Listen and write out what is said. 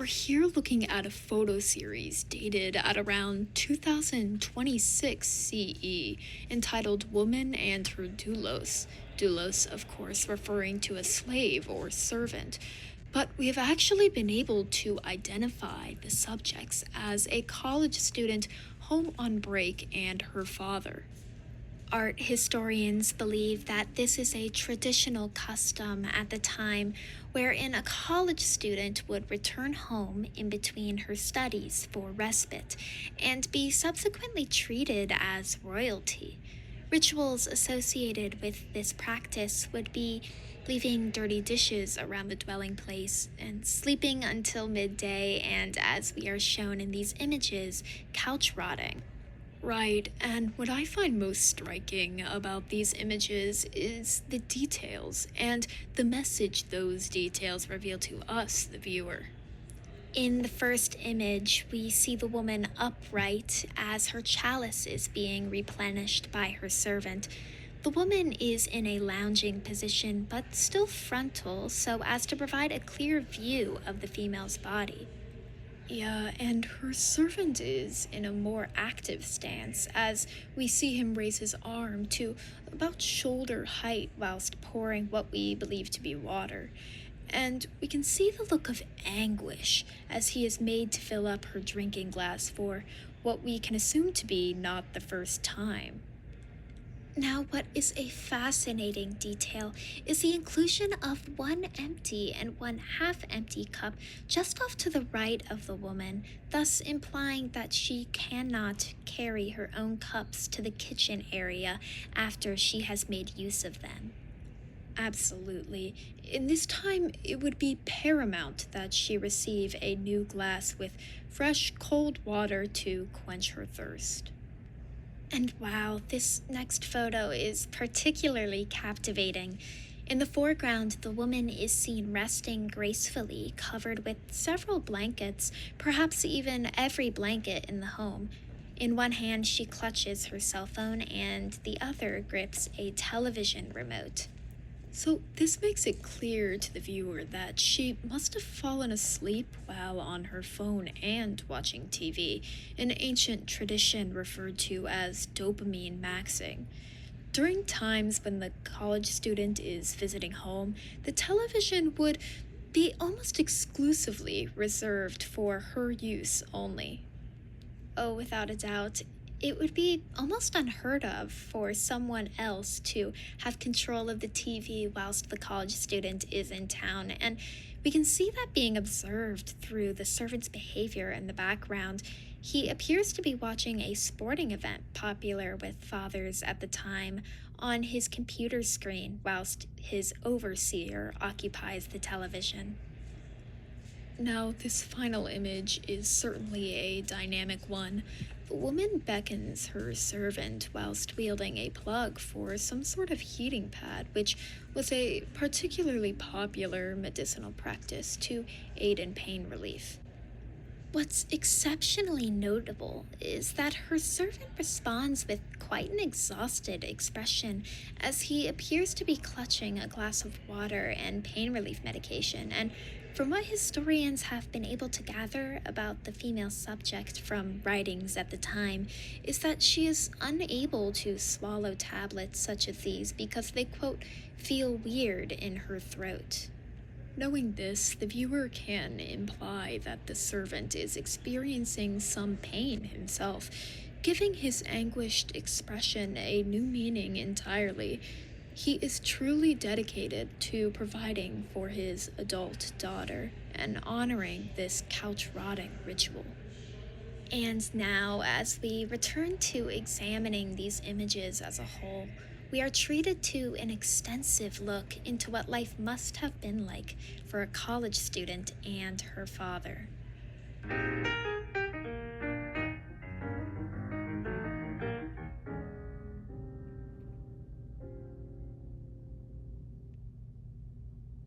We're here looking at a photo series dated at around 2026 CE entitled Woman and Her Doulos. Doulos, of course, referring to a slave or servant. But we have actually been able to identify the subjects as a college student home on break and her father. Art historians believe that this is a traditional custom at the time wherein a college student would return home in between her studies for respite and be subsequently treated as royalty. Rituals associated with this practice would be leaving dirty dishes around the dwelling place and sleeping until midday, and as we are shown in these images, couch rotting. Right, and what I find most striking about these images is the details and the message those details reveal to us, the viewer. In the first image, we see the woman upright as her chalice is being replenished by her servant. The woman is in a lounging position but still frontal so as to provide a clear view of the female's body. Yeah, and her servant is in a more active stance as we see him raise his arm to about shoulder height whilst pouring what we believe to be water. And we can see the look of anguish as he is made to fill up her drinking glass for what we can assume to be not the first time. Now, what is a fascinating detail is the inclusion of one empty and one half empty cup just off to the right of the woman, thus implying that she cannot carry her own cups to the kitchen area after she has made use of them. Absolutely. In this time, it would be paramount that she receive a new glass with fresh, cold water to quench her thirst. And wow, this next photo is particularly captivating. In the foreground, the woman is seen resting gracefully, covered with several blankets, perhaps even every blanket in the home. In one hand, she clutches her cell phone, and the other grips a television remote. So, this makes it clear to the viewer that she must have fallen asleep while on her phone and watching TV, an ancient tradition referred to as dopamine maxing. During times when the college student is visiting home, the television would be almost exclusively reserved for her use only. Oh, without a doubt, it would be almost unheard of for someone else to have control of the TV whilst the college student is in town, and we can see that being observed through the servant's behavior in the background. He appears to be watching a sporting event popular with fathers at the time on his computer screen whilst his overseer occupies the television. Now, this final image is certainly a dynamic one. The woman beckons her servant whilst wielding a plug for some sort of heating pad, which was a particularly popular medicinal practice to aid in pain relief. What's exceptionally notable is that her servant responds with quite an exhausted expression as he appears to be clutching a glass of water and pain relief medication. And from what historians have been able to gather about the female subject from writings at the time, is that she is unable to swallow tablets such as these because they, quote, feel weird in her throat. Knowing this, the viewer can imply that the servant is experiencing some pain himself, giving his anguished expression a new meaning entirely. He is truly dedicated to providing for his adult daughter and honoring this couch-rotting ritual. And now, as we return to examining these images as a whole, we are treated to an extensive look into what life must have been like for a college student and her father.